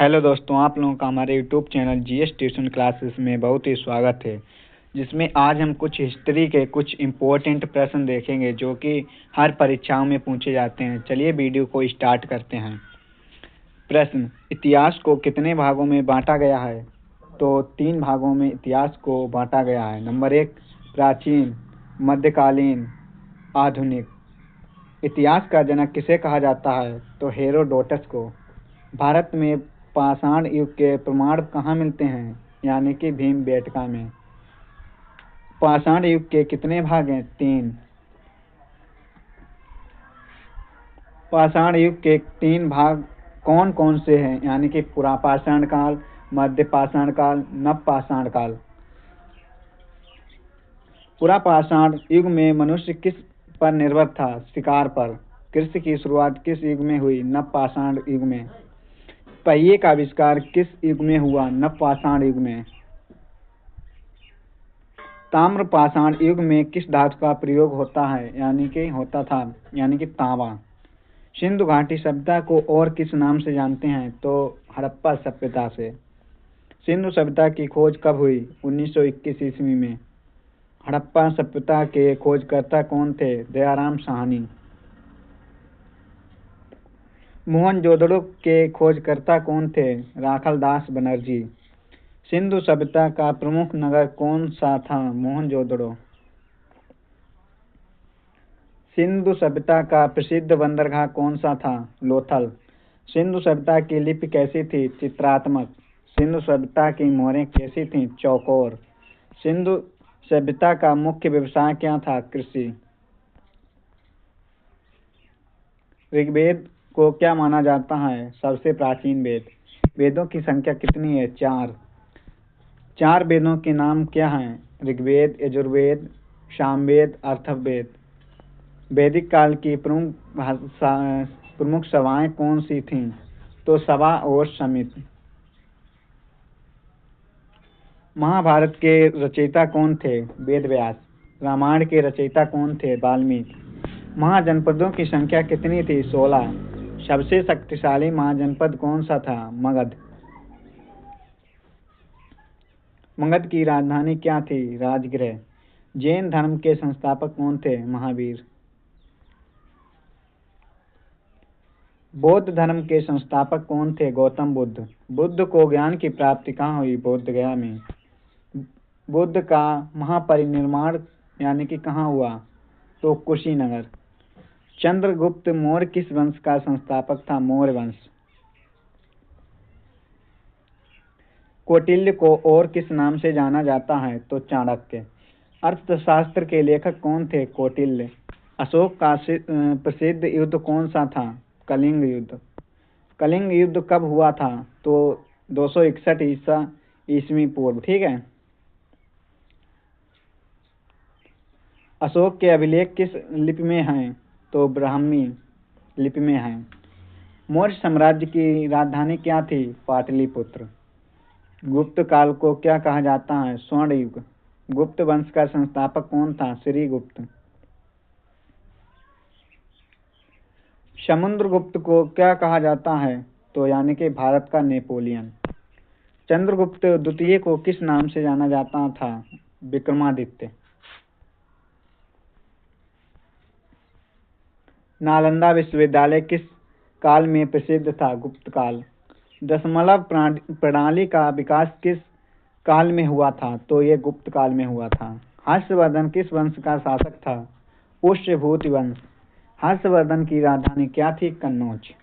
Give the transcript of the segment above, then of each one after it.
Hello दोस्तों, आप लोगों का हमारे YouTube channel GS tuition classes में बहुत ही स्वागत है। जिसमें आज हम कुछ हिस्ट्री के कुछ इम्पोर्टेंट प्रश्न देखेंगे जो कि हर परीक्षाओं में पूछे जाते हैं। चलिए वीडियो को स्टार्ट करते हैं। प्रश्न: इतिहास को कितने भागों में बांटा गया है? तो 3 भागों में इतिहास को बांटा गया है। नंबर 1, प्राचीन, मध्यकालीन, आधुनिक। इतिहास का जनक किसे कहा जाता है? तो हेरोडोटस को। भारत में पाषाण युग के प्रमाण कहाँ मिलते हैं? यानी कि भीमबेटका में। पाषाण युग के कितने भाग हैं? 3। पाषाण युग के 3 भाग कौन कौन से हैं? यानी कि पुरापाषाण काल, मध्य पाषाण काल, नवपाषाण काल। पुरापाषाण युग में मनुष्य किस पर निर्भर था? शिकार पर। कृषि की शुरुआत किस युग में हुई? नवपाषाण युग में। पहिए का आविष्कार किस युग में हुआ? नवपाषाण युग में। ताम्रपाषाण युग में किस धातु का प्रयोग होता है? यानी कि तांबा। सिंधु घाटी सभ्यता को और किस नाम से जानते हैं? तो हड़प्पा सभ्यता से। सिंधु सभ्यता की खोज कब हुई? 1921 ईस्वी में। हड़प्पा सभ्यता के खोजकर्ता कौन थे? दयाराम साहनी। मोहनजोदड़ो के खोजकर्ता कौन थे? राखालदास बनर्जी। सिंधु सभ्यता का प्रमुख नगर कौन सा था? मोहनजोदड़ो। सिंधु सभ्यता का प्रसिद्ध बंदरगाह कौन सा था? लोथल। सिंधु सभ्यता की लिपि कैसी थी? चित्रात्मक। सिंधु सभ्यता की मोहरें कैसी थीं? चौकोर। सिंधु सभ्यता का मुख्य व्यवसाय क्या था? कृषि। ऋग्वेद को क्या माना जाता है? सबसे प्राचीन वेद। वेदों की संख्या कितनी है? 4। 4 वेदों के नाम क्या हैं? ऋग्वेद, यजुर्वेद, सामवेद, अथर्ववेद। वैदिक काल की प्रमुख सभाएं कौन सी थीं? तो सभा और समिति। महाभारत के रचयिता कौन थे? वेद व्यास। रामायण के रचयिता कौन थे? वाल्मीकि। महाजनपदों की संख्या कितनी थी? 16। सबसे शक्तिशाली महाजनपद कौन सा था? मगध। मगध की राजधानी क्या थी? राजगृह। जैन धर्म के संस्थापक कौन थे? महावीर। बौद्ध धर्म के संस्थापक कौन थे? गौतम बुद्ध। बुद्ध को ज्ञान की प्राप्ति कहाँ हुई? बोधगया में। बुद्ध का महापरिनिर्वाण यानी कि कहाँ हुआ? तो कुशीनगर। चंद्रगुप्त मौर्य किस वंश का संस्थापक था? मौर्य वंश। कौटिल्य को और किस नाम से जाना जाता है? तो चाणक्य। अर्थशास्त्र के लेखक कौन थे? कौटिल्य। अशोक का प्रसिद्ध युद्ध कौन सा था? कलिंग युद्ध। कलिंग युद्ध कब हुआ था? तो 261 ईस्वी पूर्व। ठीक है। अशोक के अभिलेख किस लिपि में हैं? तो ब्राह्मी लिपि में हैं। मौर्य साम्राज्य की राजधानी क्या थी? पाटलिपुत्र। गुप्त काल को क्या कहा जाता है? स्वर्ण युग। गुप्त वंश का संस्थापक कौन था? श्रीगुप्त। समुद्रगुप्त को क्या कहा जाता है? तो यानी कि भारत का नेपोलियन। चंद्रगुप्त द्वितीय को किस नाम से जाना जाता था? विक्रमादित्य। नालंदा विश्वविद्यालय किस काल में प्रसिद्ध था? गुप्त काल। दशमलव प्रणाली का विकास किस काल में हुआ था? तो ये गुप्त काल में हुआ था। हर्षवर्धन किस वंश का शासक था? पुष्यभूति वंश। हर्षवर्धन की राजधानी क्या थी? कन्नौज।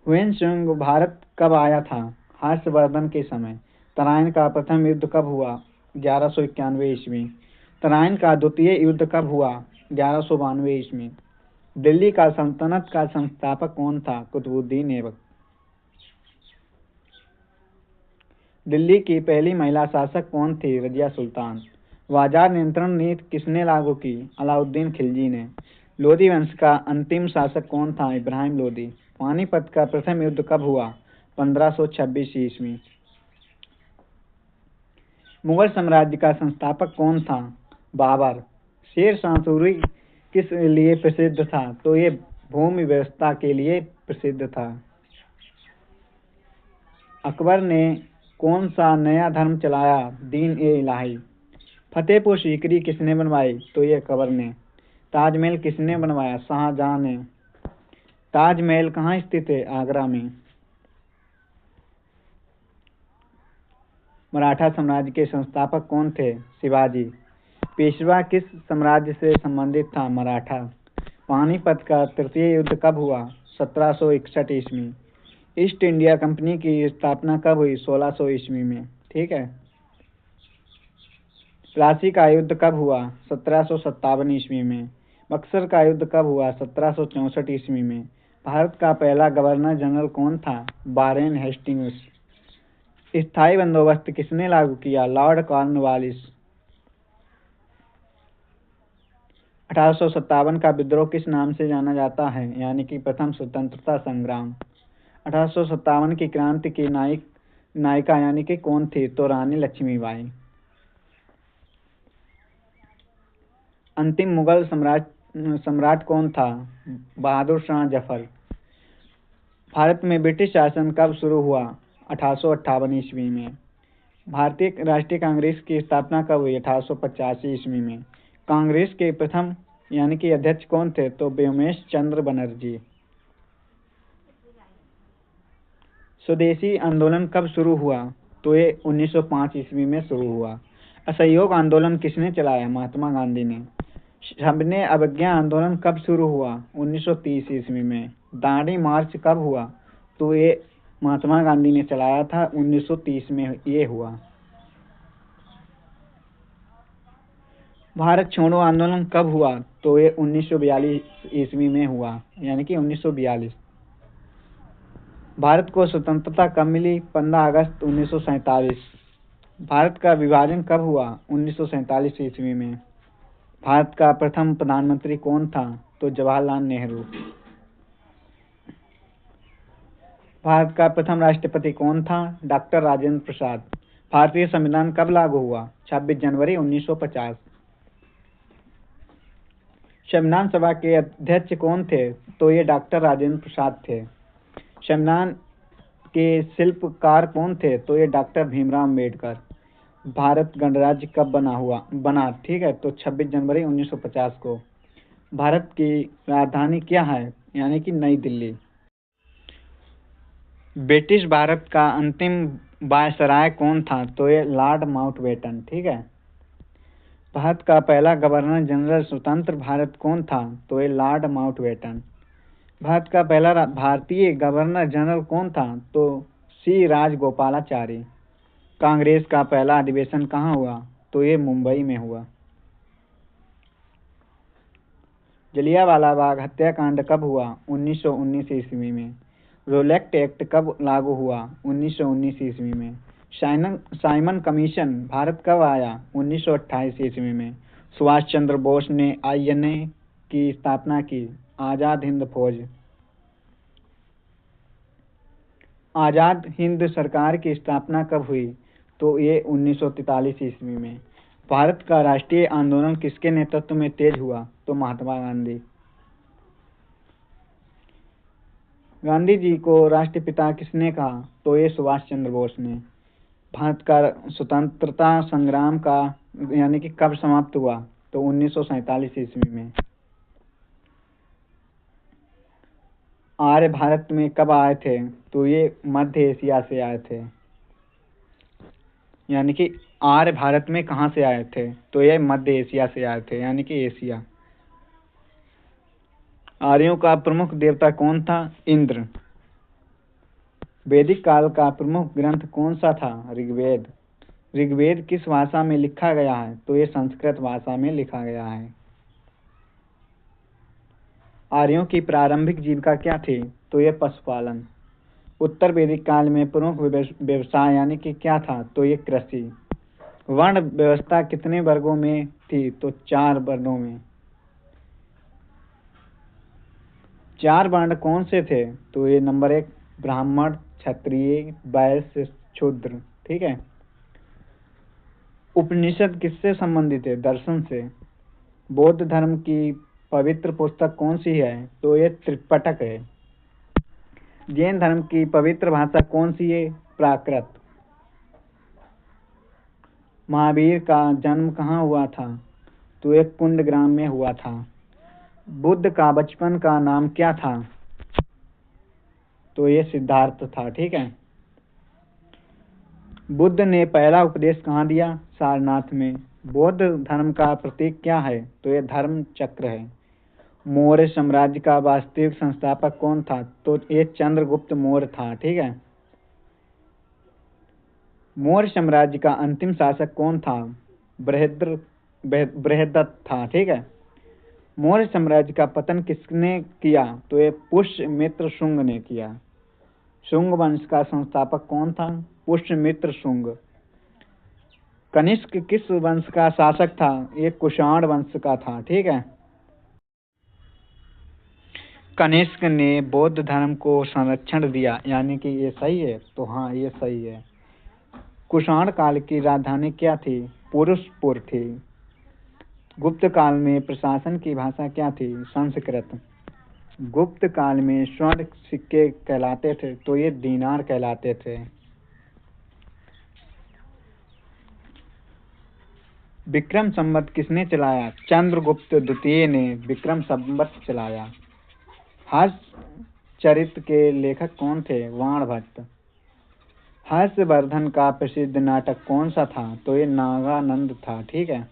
हुएनसांग भारत कब आया था? हर्षवर्धन के समय। तराइन का प्रथम युद्ध कब हुआ? 1191 ईस्वी। तराइन का द्वितीय युद्ध कब हुआ? 1192 ईस्वी। दिल्ली का सल्तनत का संस्थापक कौन था? कुतुबुद्दीन ऐबक। दिल्ली की पहली महिला शासक कौन थी? रजिया सुल्तान। बाजार नियंत्रण नीति किसने लागू की? अलाउद्दीन खिलजी ने। लोधी वंश का अंतिम शासक कौन था? इब्राहिम लोधी। पानीपत का प्रथम युद्ध कब हुआ? 1526 ईस्वी। मुगल साम्राज्य का संस्थापक कौन था? बाबर। शेर शाह सूरी किस लिए प्रसिद्ध था? तो ये भूमि व्यवस्था के लिए प्रसिद्ध था। अकबर ने कौन सा नया धर्म चलाया? दीन ए इलाही। फतेहपुर सीकरी किसने बनवाई? तो ये अकबर ने। ताजमहल किसने बनवाया? शाहजहां ने। ताजमहल कहाँ स्थित है? आगरा में। मराठा साम्राज्य के संस्थापक कौन थे? शिवाजी। पेशवा किस साम्राज्य से संबंधित था? मराठा। पानीपत का तृतीय युद्ध कब हुआ? 1761 ईस्वी। ईस्ट इंडिया कंपनी की स्थापना कब हुई? 1600 ईस्वी में। ठीक है। प्लासी का युद्ध कब हुआ? 1757 ईस्वी में। बक्सर का युद्ध कब हुआ? 1764 ईस्वी में। भारत का पहला गवर्नर जनरल कौन था? Warren Hastings. स्थायी बंदोबस्त किसने लागू किया? Lord Cornwallis. 1857 का विद्रोह किस नाम से जाना जाता है? यानी कि प्रथम स्वतंत्रता संग्राम। 1857 की क्रांति की नायिका यानी कि कौन थी? तो रानी लक्ष्मीबाई। अंतिम मुगल सम्राट कौन था? बहादुर शाह जफर। भारत में ब्रिटिश शासन कब शुरू हुआ? 1858 ईस्वी में। भारतीय राष्ट्रीय कांग्रेस की स्थापना कब हुई? 1885 ईस्वी में। कांग्रेस के प्रथम यानी कि अध्यक्ष कौन थे? तो व्योमेश चंद्र बनर्जी। स्वदेशी आंदोलन कब शुरू हुआ? तो ये 1905 ईस्वी में शुरू हुआ। असहयोग आंदोलन किसने चलाया? महात्मा गांधी ने। सबने अवज्ञा आंदोलन कब शुरू हुआ? 1930 ईस्वी में। दांडी मार्च कब हुआ? तो ये महात्मा गांधी ने चलाया था, 1930 में ये हुआ। भारत छोड़ो आंदोलन कब हुआ? तो ये 1942 ईस्वी में हुआ, यानी कि 1942। भारत को स्वतंत्रता कब मिली? 15 अगस्त 1947। भारत का विभाजन कब हुआ? 1947 ईस्वी में। भारत का प्रथम प्रधानमंत्री कौन था? तो जवाहरलाल नेहरू। भारत का प्रथम राष्ट्रपति कौन था? डॉक्टर राजेंद्र प्रसाद। भारतीय संविधान कब लागू हुआ? 26 जनवरी 1950। संविधान सभा के अध्यक्ष कौन थे? तो ये डॉक्टर राजेंद्र प्रसाद थे। संविधान के शिल्पकार कौन थे? तो ये डॉक्टर भीमराव अम्बेडकर। भारत गणराज्य कब बना? ठीक है, तो 26 जनवरी 1950 को। भारत की राजधानी क्या है? यानी कि नई दिल्ली। ब्रिटिश भारत का अंतिम वायसराय कौन था? तो ये लॉर्ड माउंटबेटन। ठीक है। भारत का पहला गवर्नर जनरल स्वतंत्र भारत कौन था? तो ये लॉर्ड माउंटबेटन। भारत का पहला भारतीय गवर्नर जनरल कौन था? तो सी राजगोपालाचारी। कांग्रेस का पहला अधिवेशन कहाँ हुआ? तो ये मुंबई में हुआ। जलियांवाला बाग हत्याकांड कब हुआ? 1919 ईस्वी में। रोलेक्ट एक्ट कब लागू हुआ? 1919 ईस्वी में। साइमन कमीशन भारत कब आया? 1928 ईस्वी में। सुभाष चंद्र बोस ने INA की स्थापना की। आजाद हिंद फौज। आजाद हिंद सरकार की स्थापना कब हुई? तो ये 1943 ईस्वी में। भारत का राष्ट्रीय आंदोलन किसके नेतृत्व में तेज हुआ? तो महात्मा गांधी। गांधी जी को राष्ट्रपिता किसने कहा? तो ये सुभाष चंद्र बोस ने। भारत का स्वतंत्रता संग्राम का यानी कि कब समाप्त हुआ? तो 1947 ईस्वी में। आर्य भारत में कब आए थे? तो ये मध्य एशिया से आए थे। यानी कि आर्य भारत में कहाँ से आए थे? तो ये मध्य एशिया से आए थे, यानी कि एशिया। आर्यों का प्रमुख देवता कौन था? इंद्र। वैदिक काल का प्रमुख ग्रंथ कौन सा था? ऋग्वेद। ऋग्वेद किस भाषा में लिखा गया है? तो ये संस्कृत भाषा में लिखा गया है। आर्यों की प्रारंभिक जीविका क्या थी? तो ये पशुपालन। उत्तर वैदिक काल में प्रमुख व्यवसाय यानी कि क्या था? तो ये कृषि। वर्ण व्यवस्था कितने वर्गों में थी? तो 4 वर्णों में। 4 वर्ण कौन से थे? तो ये नंबर 1 ब्राह्मण, क्षत्रिय, वैश्य, शूद्र। ठीक है। उपनिषद किससे संबंधित है? दर्शन से। बौद्ध धर्म की पवित्र पुस्तक कौन सी है? तो ये त्रिपिटक है। जैन धर्म की पवित्र भाषा कौन सी है? प्राकृत। महावीर का जन्म कहाँ हुआ था? तो एक कुंडग्राम में हुआ था। बुद्ध का बचपन का नाम क्या था? तो ये सिद्धार्थ था। ठीक है। बुद्ध ने पहला उपदेश कहाँ दिया? सारनाथ में। बौद्ध धर्म का प्रतीक क्या है? तो ये धर्म चक्र है। मौर्य साम्राज्य का वास्तविक संस्थापक कौन था? तो ये चंद्रगुप्त मौर्य था। ठीक है। मौर्य साम्राज्य का अंतिम शासक कौन था? बृहद्रथ था। ठीक है। मौर्य साम्राज्य का पतन किसने किया? तो ये पुष्यमित्र शुंग ने किया। शुंग वंश का संस्थापक कौन था? पुष्यमित्र शुंग। कनिष्क किस वंश का शासक था? ये कुषाण वंश का था। ठीक है। कनिष्क ने बौद्ध धर्म को संरक्षण दिया, यानी कि ये सही है। तो हाँ, ये सही है। कुषाण काल की राजधानी क्या थी? पुरुषपुर थी। गुप्त काल में प्रशासन की भाषा क्या थी? संस्कृत। गुप्त काल में स्वर्ण सिक्के कहलाते थे, तो ये दीनार कहलाते थे। विक्रम संवत किसने चलाया? चंद्रगुप्त द्वितीय ने विक्रम संवत चलाया। हर्ष चरित के लेखक कौन थे? वाणभट्ट। हर्षवर्धन का प्रसिद्ध नाटक कौन सा था? तो ये नागानंद था। ठीक है।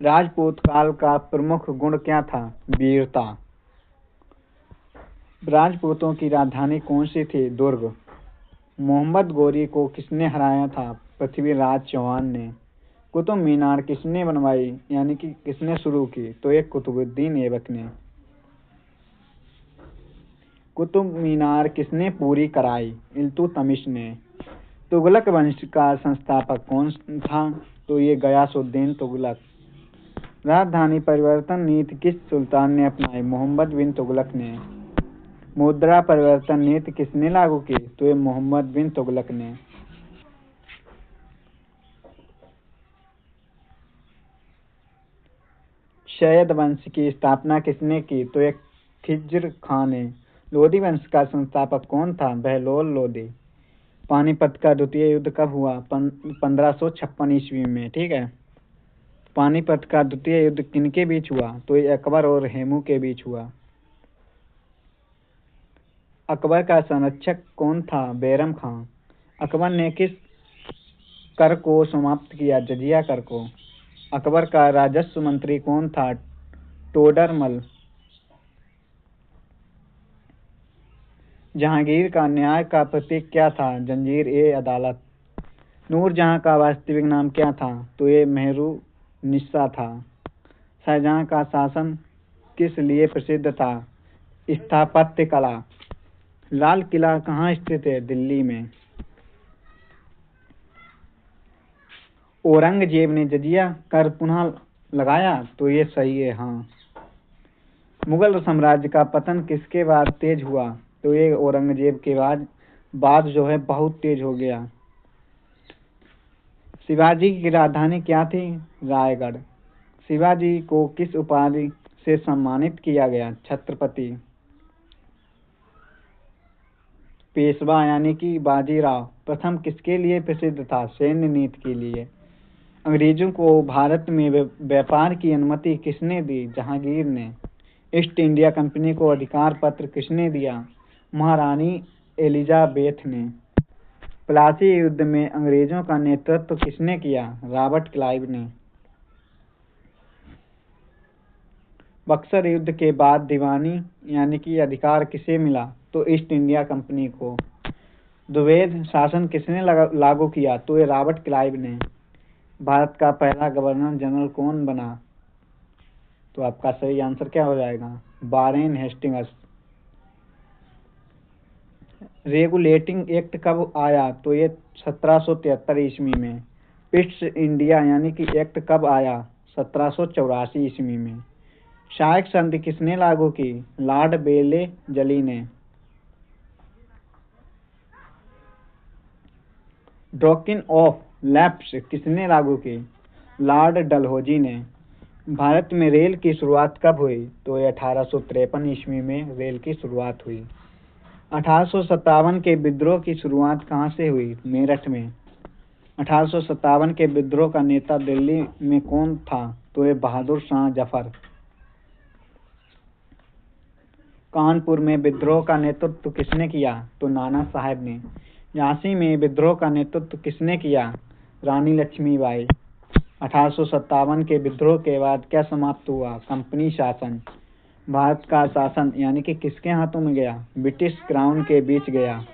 राजपूत काल का प्रमुख गुण क्या था? वीरता। राजपूतों की राजधानी कौन सी थी? दुर्ग। मोहम्मद गोरी को किसने हराया था? पृथ्वीराज चौहान ने। कुतुब मीनार किसने बनवाई, यानी कि किसने शुरू की? तो एक कुतुबुद्दीन ऐबक ने। कुतुब मीनार किसने पूरी कराई? इल्तुतमिश ने। तुगलक वंश का संस्थापक कौन था? तो ये गयासुद्दीन तुगलक। राजधानी परिवर्तन नीति किस सुल्तान ने अपनाई? मोहम्मद बिन तुगलक ने। मुद्रा परिवर्तन नीति किसने लागू की? तो ये मोहम्मद बिन तुगलक ने। शैद वंश की स्थापना किसने की? तो एक खिज्र खां ने। लोधी वंश का संस्थापक कौन था? बहलोल लोधी। पानीपत का द्वितीय युद्ध कब हुआ? 1556 ईस्वी में। ठीक है। पानीपत का द्वितीय युद्ध किनके बीच हुआ? तो ये अकबर और हेमू के बीच हुआ। अकबर का संरक्षक कौन था? बैरम खां। अकबर ने किस कर को समाप्त किया? जजिया कर को। अकबर का राजस्व मंत्री कौन था? टोडरमल। जहांगीर का न्याय का प्रतीक क्या था? जंजीर ए अदालत। नूरजहां का वास्तविक नाम क्या था? तो ये मेहरू निस्सा था। शाहजहां का शासन किस लिए प्रसिद्ध था? स्थापत्य कला। लाल किला कहाँ स्थित है? दिल्ली में। औरंगजेब ने जजिया कर पुनः लगाया? तो ये सही है। हाँ। मुगल साम्राज्य का पतन किसके बाद तेज हुआ? तो ये औरंगजेब के बाद जो है बहुत तेज हो गया। शिवाजी की राजधानी क्या थी? रायगढ़। शिवाजी को किस उपाधि से सम्मानित किया गया? छत्रपति। पेशवा यानी कि बाजीराव प्रथम किसके लिए प्रसिद्ध था? सैन्य नीति के लिए। अंग्रेजों को भारत में व्यापार की अनुमति किसने दी? जहांगीर ने। ईस्ट इंडिया कंपनी को अधिकार पत्र किसने दिया? महारानी एलिजाबेथ ने। प्लासी युद्ध में अंग्रेजों का नेतृत्व किसने किया? रॉबर्ट क्लाइव ने। बक्सर युद्ध के बाद दीवानी यानी कि अधिकार किसे मिला? तो ईस्ट इंडिया कंपनी को। द्वैध शासन किसने लागू किया? तो ये रॉबर्ट क्लाइव ने। भारत का पहला गवर्नर जनरल कौन बना? तो आपका सही आंसर क्या हो जाएगा? Warren Hastings. रेगुलेटिंग एक्ट कब आया? तो ये 1773 ईस्वी में। ईस्ट इंडिया यानी कि एक्ट कब आया? 1784 ईस्वी में। सहायक संधि किसने लागू की? लॉर्ड बेले जली ने। डॉक्ट्रिन ऑफ लैप्स किसने लागू की? लॉर्ड डलहौजी ने। भारत में रेल की शुरुआत कब हुई? तो ये 1853 ईस्वी में रेल की शुरुआत हुई। 1857 के विद्रोह की शुरुआत कहाँ से हुई? मेरठ में। 1857 के विद्रोह का नेता दिल्ली में कौन था? तो ये बहादुर शाह जफर। कानपुर में विद्रोह का नेतृत्व किसने किया? तो नाना साहब ने। झांसी में विद्रोह का नेतृत्व किसने किया? रानी लक्ष्मीबाई। 1857 के विद्रोह के बाद क्या समाप्त हुआ? कंपनी शासन। भारत का शासन यानी कि किसके हाथों में गया? ब्रिटिश क्राउन के बीच गया।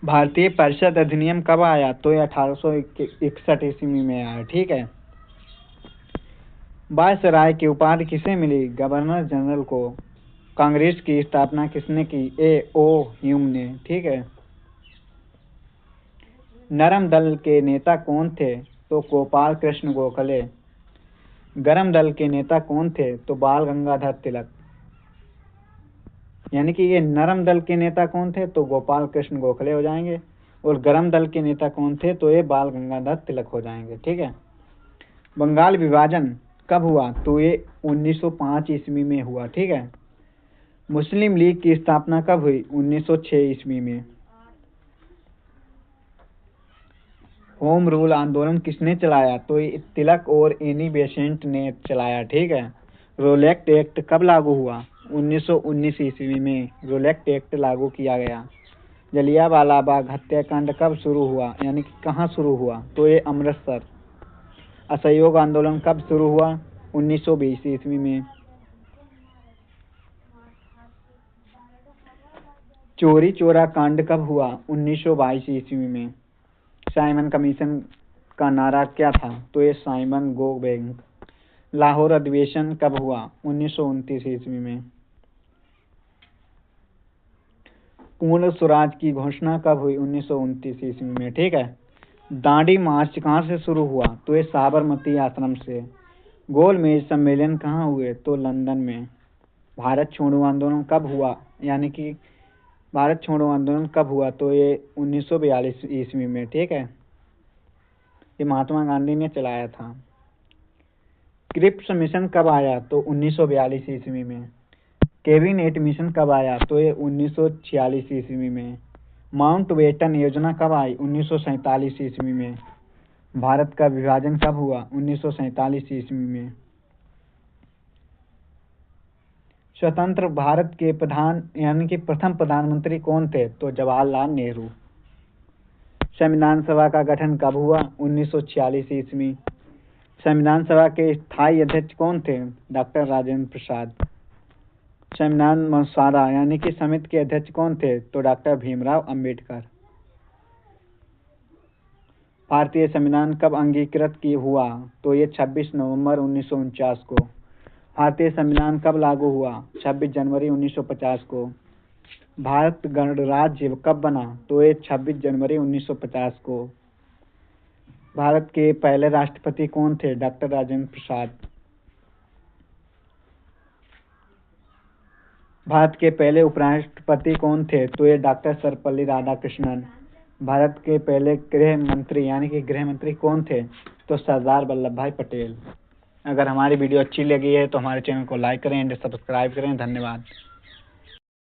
भारतीय परिषद अधिनियम कब आया? तो ये 1861 ईस्वी में आया। ठीक है। वायसराय की उपाधि किसे मिली? गवर्नर जनरल को। कांग्रेस की स्थापना किसने की? ए.ओ. ह्यूम ने। ठीक है। नरम दल के नेता कौन थे? तो गोपाल कृष्ण गोखले। गरम दल के नेता कौन थे? तो बाल गंगाधर तिलक। यानी कि ये नरम दल के नेता कौन थे? तो गोपाल कृष्ण गोखले हो जाएंगे, और गरम दल के नेता कौन थे? तो ये बाल गंगाधर तिलक हो जाएंगे। ठीक है। बंगाल विभाजन कब हुआ? तो ये 1905 ईस्वी में हुआ। ठीक है। मुस्लिम लीग की स्थापना कब हुई? 1906 ईस्वी में। होम रूल आंदोलन किसने चलाया? तो ये तिलक और एनी बेसेंट ने चलाया। ठीक है। रोलेक्ट एक्ट कब लागू हुआ? 1919 ईस्वी में रोलेक्ट एक्ट लागू किया गया। जलियांवाला बाग हत्याकांड कब शुरू हुआ? यानी कि कहाँ शुरू हुआ? तो ये अमृतसर। असहयोग आंदोलन कब शुरू हुआ? 1920 ईस्वी में। चोरी चोरा कांड कब हुआ? 1922 ईस्वी में। साइमन कमीशन का नारा क्या था? तो ये साइमन गो बैंक। लाहौर अधिवेशन कब हुआ? 1929 ईस्वी में। पूर्ण स्वराज की घोषणा कब हुई? 1929 ईस्वी में। ठीक है। दांडी मार्च कहाँ से शुरू हुआ? तो ये साबरमती आश्रम से। गोल मेज सम्मेलन कहाँ हुए? तो लंदन में। भारत छोड़ो आंदोलन कब हुआ? यानी कि भारत छोड़ो आंदोलन कब हुआ? तो ये 1942 ईस्वी में। ठीक है। ये महात्मा गांधी ने चलाया था। क्रिप्स मिशन कब आया? तो 1942 ईस्वी में। कैबिनेट मिशन कब आया? तो ये 1946 ईस्वी में। माउंट बेटन योजना कब आई? 1947 ईस्वी में। भारत का विभाजन कब हुआ? 1947 ईस्वी में। स्वतंत्र भारत के प्रधान यानी कि प्रथम प्रधानमंत्री कौन थे? तो जवाहरलाल नेहरू। संविधान सभा का गठन कब हुआ? 1946 ईस्वी। संविधान सभा के स्थायी अध्यक्ष कौन थे? डॉक्टर राजेंद्र प्रसाद। संविधान मसौदा यानी कि समिति के अध्यक्ष कौन थे? तो डॉक्टर भीमराव अंबेडकर। भारतीय संविधान कब अंगीकृत की हुआ? तो ये 26 नवंबर 1949 को। भारतीय संविधान कब लागू हुआ? 26 जनवरी 1950 को। भारत गणराज्य कब बना? तो ये 26 जनवरी 1950 को। भारत के पहले राष्ट्रपति कौन थे? डॉक्टर राजेंद्र प्रसाद। भारत के पहले उपराष्ट्रपति कौन थे? तो ये डॉक्टर सर्वपल्ली राधाकृष्णन। भारत के पहले गृह मंत्री यानी कि गृह मंत्री कौन थे? तो सरदार वल्लभ भाई पटेल। अगर हमारी वीडियो अच्छी लगी है तो हमारे चैनल को लाइक करें एंड सब्सक्राइब करें। धन्यवाद।